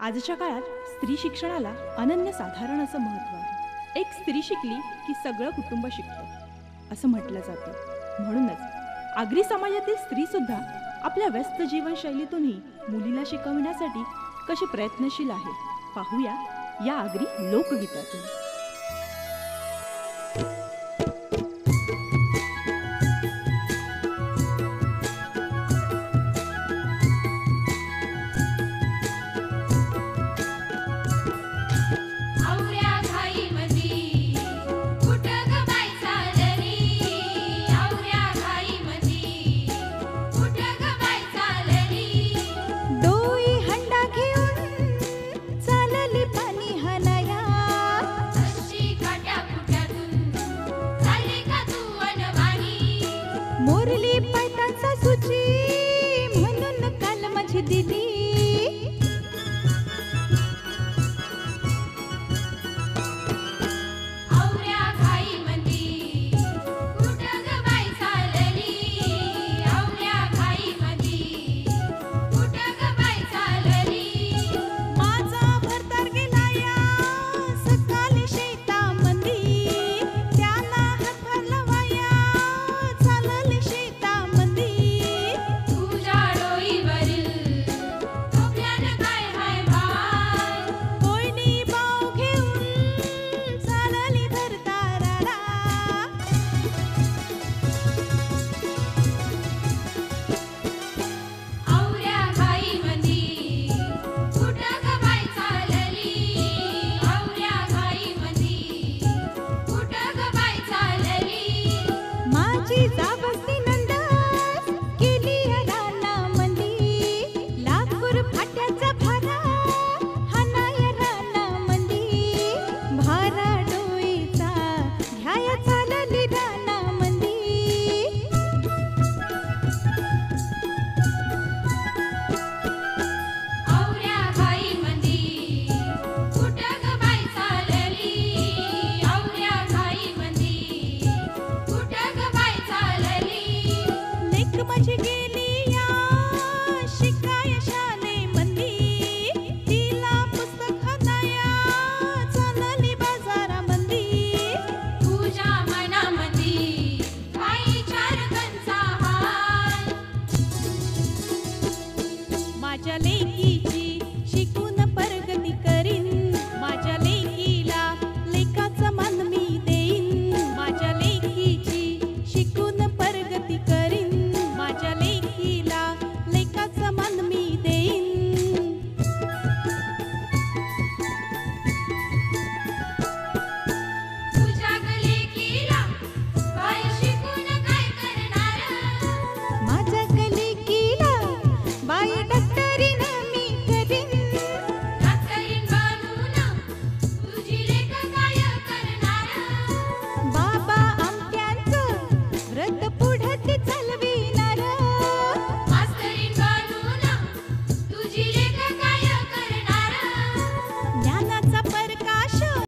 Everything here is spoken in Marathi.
आजच्या काळात स्त्री शिक्षणाला अनन्यसाधारण असं महत्त्व आहे. एक स्त्री शिकली की सगळं कुटुंब शिकतं असं म्हटलं जातं. म्हणूनच आगरी समाजातील स्त्रीसुद्धा आपल्या व्यस्त जीवनशैलीतूनही मुलीला शिकविण्यासाठी कशी प्रयत्नशील आहे पाहूया या आगरी लोकगीतातून. मोरली पायतांचा सुची म्हणून काल माझी दिली. औऱ्या घाई मंदी कुठं ग बाई चालली. औऱ्या घाई मंदी कुठं ग बाई चालली. माझा भरदार गेला या सकाळी शेतामंदी. त्याला हातभार लावाया चालली शेतामंदी. तुझ्या डोईवरील टोपल्यानं काय हाय बाय. कोयनी बाव घेऊन चालली भरदाराला. औऱ्या घाई मंदी कुठं ग बाई चालली. औऱ्या घाई मंदी कुठं ग बाई चालली. माझी जाबस्ती नंदास केली रानामंदी. लाकूर फाट्याचा भारा हाणाया रानामंदी. भारा डोईचा घ्याया चालली रानामंदी. औऱ्या घाई मंदी कुठं ग बाई चालली. औऱ्या घाई मंदी कुठं ग बाई चालली. लेक माझी गेली